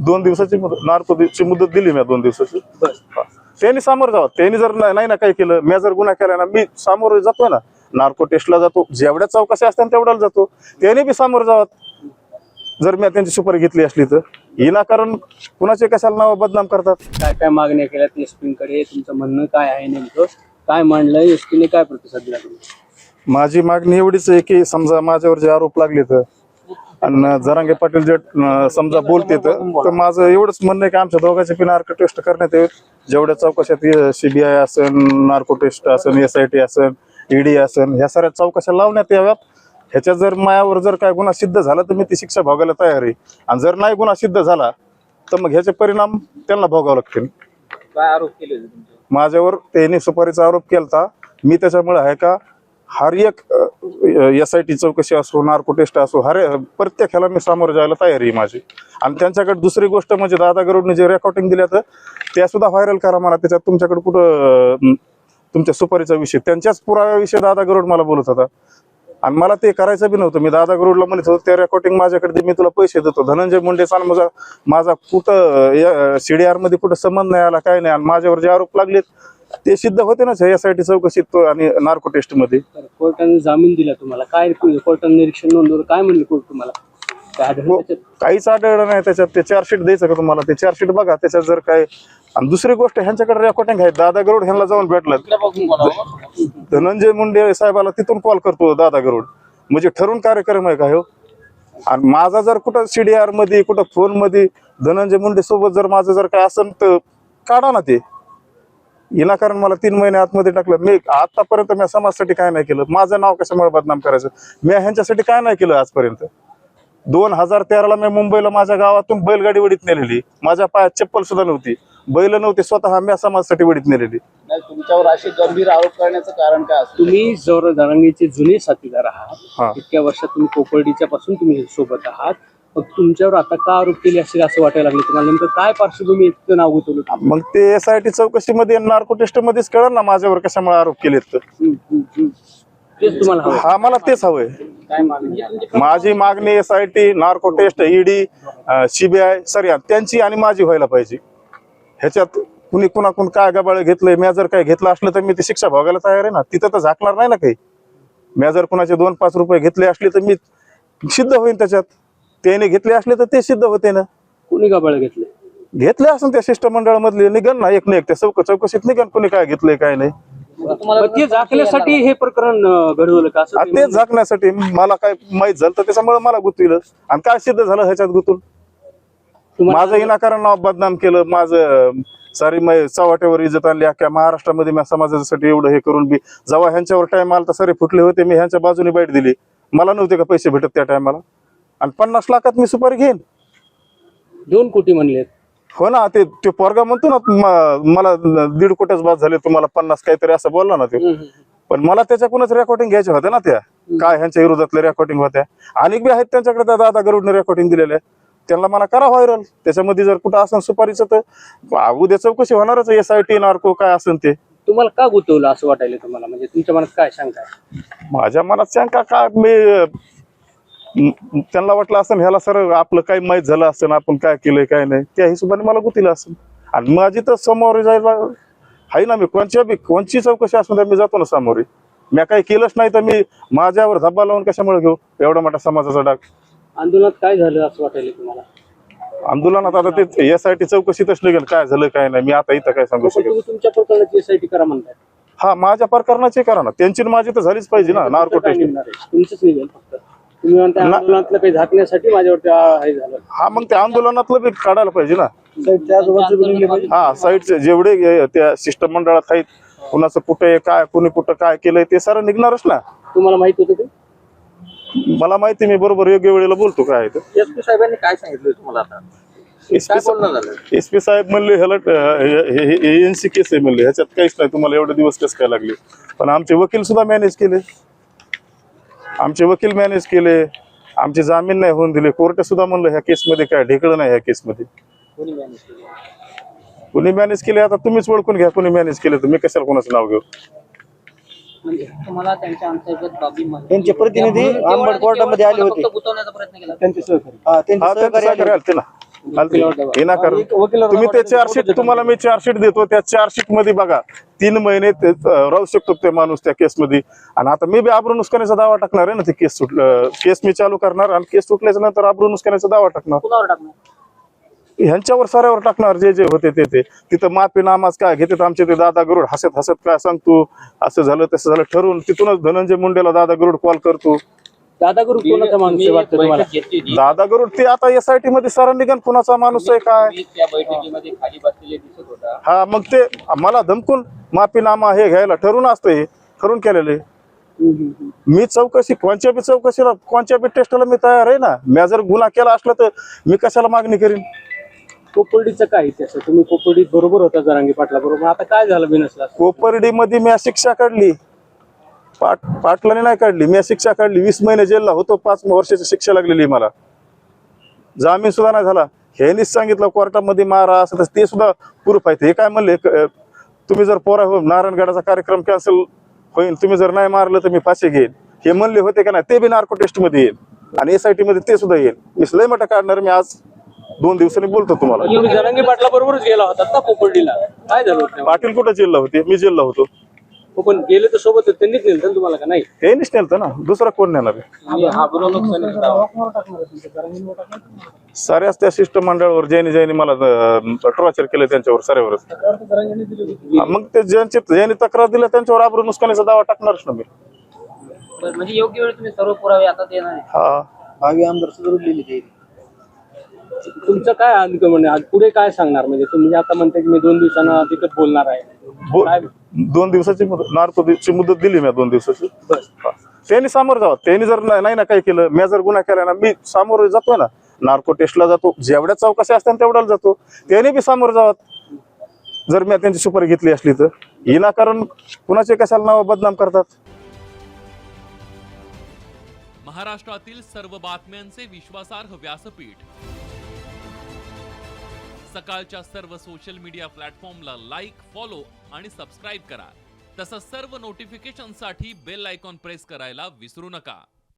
2 दिवसाची नार्कोची मुदत दिली मी 2 दिवसाची. त्यांनी सामोरं जावं. त्यांनी जर नाही ना काही केलं, मी जर गुन्हा केला ना, मी सामोरं जातोय ना, नार्को टेस्टला जातो, जेवढ्या चौकशी असतात तेवढ्याला जातो. त्याने बी सामोरं जावं. जर मी त्यांची सुपारी घेतली असली तर विनाकारण कुणाचे कशाला नाव बदनाम करतात. काय काय मागण्या केल्यात एसपींकडे, तुमचं म्हणणं काय आहे नेमकं, काय मांडलंय एसपीने, काय प्रतिसाद दिला तुम्ही? माझी मागणी एवढीच आहे की समजा माझ्यावर जे आरोप लागले तर आणि जरांगे पाटील जे समजा बोलते तर माझं एवढंच म्हणणं आहे की आमच्या दोघांचे पण नार्को टेस्ट करण्यात येईल. जेवढ्या चौकशात CBI असेल, नार्को टेस्ट असेल, SIT असेल, ED असेल, ह्या साऱ्या चौकशा लावण्यात याव्यात. ह्याच्यात जर मायावर जर काय गुन्हा सिद्ध झाला तर मी ती शिक्षा भोगायला तयार आहे. आणि जर नाही गुन्हा सिद्ध झाला तर मग ह्याचे परिणाम त्यांना भोगावे लागतील. काय आरोप केले माझ्यावर त्यांनी सुपारीचा आरोप केलता. मी त्याच्यामुळे आहे का हर एक SIT चौकशी असो, नार्को टेस्ट असो, प्रत्येक ह्याला मी सामोरं जायला तयारी आहे माझी. आणि त्यांच्याकडे दुसरी गोष्ट म्हणजे दादा गरुडने जे रेकॉर्डिंग दिल्या तर त्या सुद्धा व्हायरल करा मला. त्याच्यात तुमच्याकडे कुठं तुमच्या सुपारीचा विषय, त्यांच्याच पुराव्याविषयी दादा गरुड मला बोलत होता. आणि मला ते करायचं बी नव्हतं. मी दादा गरुडला म्हणत होतो त्या रेकॉर्डिंग माझ्याकडे मी तुला पैसे देतो. धनंजय मुंडेचा माझा कुठं CDR मध्ये कुठं संबंध नाही आला, काय नाही. आणि माझ्यावर जे आरोप लागलेत ते सिद्ध होते ना SIT चौकशीत आणि नार्को टेस्ट मध्ये. कोर्टाने जामीन दिला तुम्हाला, काय कोर्टाने निरीक्षण नोंदवलं, काय म्हणले कोर्ट तुम्हाला? काहीच आढळलं नाही त्याच्यात. ते चार्जशीट द्यायचं का तुम्हाला? ते चार्जशीट बघा त्याच्यात जर काय. आणि दुसरी गोष्ट ह्यांच्याकडे रेकॉर्डिंग आहे. दादा गरुड ह्यांना जाऊन भेटला, धनंजय मुंडे साहेबाला तिथून कॉल करतो दादा गरुड. म्हणजे ठरून कार्यक्रम आहे का हो? आणि माझा जर कुठं CDR मध्ये कुठं फोन मध्ये धनंजय मुंडे सोबत जर माझं जर काय असेल तर काढा ना ते. विनाकारण मला 3 महिने आतमध्ये टाकलं. मी आतापर्यंत मी समाजासाठी काय नाही केलं. माझं नाव कशामुळे बदनाम करायचं? मी ह्यांच्यासाठी काय नाही केलं आजपर्यंत. 2013ला मी मुंबईला माझ्या गावातून बैलगाडी वडीत नेलेली. माझ्या पायात चप्पल सुद्धा नव्हती, बैल नव्हते, स्वतः मी समाजासाठी वडीत नेलेली. तुमच्यावर असे गंभीर आरोप करण्याचं कारण काय? तुम्ही जरांगेचे जुने साथीदार आहात. इतक्या वर्षात तुम्ही कोपर्डीच्या पासून तुम्ही सोबत आहात. मग तुमच्यावर आता का आरोप केले असेल असं वाटायला लागले तुम्हाला? नेमकं काय पार्श्वभूमी इतकं नाव गुंतवलं? मग ते SIT चौकशीमध्ये नार्को टेस्ट मध्येच कळलं ना माझ्यावर कशामुळे आरोप केलेत तर. तेच तुम्हाला हा, मला तेच हवंय. माझी मागणी SIT, narco test, ED, CBI sir त्यांची आणि माझी व्हायला पाहिजे. ह्याच्यात कुणी कुणाकडून काय गबाळ घेतलंय, मी जर काय घेतलं असलं तर मी ती शिक्षा भोगायला तयार आहे ना. तिथं तर झाकणार नाही ना काही. मी जर कुणाचे 2-5 रुपये घेतले असले तर मी सिद्ध होईन त्याच्यात. त्याने घेतले असले तर ते सिद्ध होते ना. कुणी गबाळ घेतले असून त्या शिष्टमंडळामधले निघन ना, एक त्या चौकशीत निघन कुणी काय घेतलंय काय नाही. ते झाकण्यासाठी हे प्रकरण घडवलं का? तेच झाकण्यासाठी मला काय माहित झालं तर त्याच्यामुळे मला गुंतविलं. आणि काय सिद्ध झालं ह्याच्यात गुंतून? माझं विनाकारण नाव बदनाम केलं. माझं सारी चव्हाट्यावर इज्जत आणली. अख्ख्या महाराष्ट्रामध्ये मी समाजासाठी एवढं हे करून बी जेव्हा ह्यांच्यावर टाइम आला तर सारे फुटले होते. मी ह्यांच्या बाजूने बाईट दिली. मला नव्हते का पैसे भेटत त्या टायमाला? आणि 50 लाखात मी सुपारी घेईन. 2 कोटी म्हणले हो ना. ते पोरगा म्हणतो ना मला 1.5 कोटीच बाद झाले, तुम्हाला 50 काहीतरी असं बोलला ना ते. पण मला त्याच्याकडूनच रेकॉर्डिंग घ्यायच्या होत्या ना. त्या काय ह्यांच्या विरोधातल्या रेकॉर्डिंग होत्या. आणि बी आहेत त्यांच्याकडे त्या दादा गरुडने रेकॉर्डिंग दिलेल्या. त्यांना मला करा व्हायरल. त्याच्यामध्ये जर कुठं असं सुपारीचं तर उद्या चौकशी होणारच. SIT, नार्को काय असेल ते. तुम्हाला का गुंतवलं असं वाटायला तुम्हाला? म्हणजे तुमच्या मनात काय शंका आहे? माझ्या मनात शंका काय, मी त्यांना वाटलं असं ह्याला सर आपलं काही माहीत झालं असतं, आपण काय केलंय काय नाही, त्या हिशोबाने मला गुंतवलं असेल. आणि माझी तर समोर जायला आहे ना. मी कोणची चौकशी असून मी जातो ना सामोरे. मी काही केलंच नाही तर मी माझ्यावर धब्बा लावून कशामुळे घेऊ एवढा मोठा समाजाचा डाग? आंदोलनात काय झालं असं वाटायला तुम्हाला? आंदोलनात आता ते SIT चौकशीतच निघेल काय झालं काय नाही. मी आता इथं काय सांगू शकेल? तुमच्या प्रकरणाची SIT करा म्हणताय. हा, माझ्या प्रकरणाची करा ना. त्यांची माझी तर झालीच पाहिजे ना. नार्को टेस्ट तुमचंच निघेल फक्त. तुम्ही म्हणता आंदोलनातलं काही झाकण्यासाठी माझ्यावरती हे झालं. हा, मग त्या आंदोलनातलं बी काढायला पाहिजे ना. हा, साईडचे जेवढे त्या शिष्टमंडळात आहेत, कुणाचं कुठे काय, कुणी कुठं काय केलंय ते सारं निघणारच ना. तुम्हाला माहित होतं ते? मला माहिती, मी बरोबर योग्य वेळेला बोलतो. काय आहे SP साहेबांनी काय सांगितलं तुम्हाला? आता SP साहेब म्हणले ह्याला ANC केस आहे म्हणले, ह्याच्यात काहीच नाही, तुम्हाला एवढे दिवस कसं काय लागले. पण आमचे वकील सुद्धा मॅनेज केले. आमचे जामीन नाही होऊन दिले. कोर्ट सुद्धा म्हणलं ह्या केसमध्ये काय ढेकळं नाही. ह्या केसमध्ये कुणी मॅनेज केले आता तुम्हीच ओळखून घ्या. कुणी मॅनेज केले तर मी कशाला कोणाचं नाव घेऊ? तुम्हाला त्यांच्या अंतर्गत बाबी त्यांचे प्रतिनिधी अंबड कोर्टामध्ये आले होते. गुंतवण्याचा प्रयत्न केला. त्यांचे सहकारी आलते ना. विनाकारण तुम्ही ते चार्जशीट तुम्हाला मी चार्जशीट देतो, त्या चार्जशीट मध्ये बघा 3 महिने राहू शकतो ते माणूस त्या केसमध्ये. आणि आता मी बी आबरू नुकसानीचा दावा टाकणार आहे ना, ते केस मी चालू करणार आणि केस सुटल्याच्या नंतर आबरू नुकसानीचा दावा टाकणार. ह्यांच्यावर साऱ्यावर टाकणार जे जे होते ते. तिथं माफी नामाज काय घेतात आमचे ते दादा गरुड हसत हसत काय सांगतो, असं झालं तसं झालं ठरवून तिथूनच धनंजय मुंडेला दादा गरुड कॉल करतो. दादा गरुड कोणाचा माणूस आहे वाटतं तुम्हाला? दादा गरुड ते आता SIT मध्ये सरांनी निघन कुणाचा माणूस आहे काय. त्या बैठकीमध्ये खाली बसलेले दिसत होता. हा मग ते मला धमकून माफीनामा हे घ्यायला ठरवून असतं, हे ठरवून केलेले. मी चौकशी कोणत्या बी चौकशीला कोणत्या बी टेस्टला मी तयार आहे ना. मी जर गुन्हा केला असला तर मी कशाला मागणी करीन. कोपर्डीचं काय इतिहास आहे? तुम्ही कोपर्डीत बरोबर होता जरांगे पाटला बरोबर, आता काय झालं बिनसला? कोपर्डी मध्ये मी शिक्षा काढली, पाटलाने नाही काढली. मी शिक्षा काढली, 20 महिने जेलला होतो, 5 वर्षाची शिक्षा लागलेली मला, जामीन सुद्धा नाही झाला. ह्यांनीच सांगितलं कोर्टामध्ये मारा असं ते सुद्धा प्रूफ आहे. हे काय म्हणले, तुम्ही जर नारायणगडाचा कार्यक्रम कॅन्सल होईल, तुम्ही जर नाही मारलं तर मी फाशी घेईन, हे म्हणले होते का नाही. ते बी नार्को टेस्ट मध्ये येईल आणि SIT मध्ये ते सुद्धा येईल. मी लय मोठा काढणार. मी आज 2 दिवसांनी बोलतो तुम्हाला. तुम्ही जरांगे पाटला बरोबरच गेला होता ना कोपर्डीला, काय झालं होतं? पाटील कुठं जेलला होते? मी जेलला होतो. हो, पण गेले तर सोबत त्यांनीच नेलं तुम्हाला का नाही? हे नेलं ना, दुसरा कोण नेणार आहे? आबरू नुकसानीचा दावा. साऱ्याच त्या शिष्टमंडळावर ज्यांनी मला टॉर्चर केलं त्यांच्यावर साऱ्यावरच. मग ते ज्यांनी तक्रार दिली त्यांच्यावर आबरू नुकसानीचा दावा टाकणारच ना मी. म्हणजे योग्य वेळी तुम्ही सर्व पुरावे आता देणार आहे. हा, भावी आमदार सुधारलेली जाईल. तुमचं काय आणखं म्हणजे आज पुढे काय सांगणार? म्हणजे तुम्ही आता म्हणता की मी 2 दिवसांना अधिकच बोलणार आहे. 2 दिवसाची नार्कोची मुदत दिली मी, 2 दिवसाची. त्यांनी सामोरं जावं. त्यांनी जर नाही ना काय केलं, मी जर गुन्हा केला ना, मी सामोरं जातो ना, नार्को टेस्टला जातो, जेवढ्या चौकशी असतात तेवढ्याला जातो. त्यांनी बी सामोरं जावं. जर मी त्यांची सुपारी घेतली असली तर. विनाकारण कुणाचे कशाला नाव बदनाम करतात. महाराष्ट्रातील सर्व बातम्यांचे विश्वासार्ह व्यासपीठ, सकाळच्या सर्व सोशल मीडिया प्लॅटफॉर्मला लाईक, फॉलो आणि सबस्क्राईब करा. तसंच सर्व नोटिफिकेशनसाठी बेल आयकॉन प्रेस करायला विसरू नका.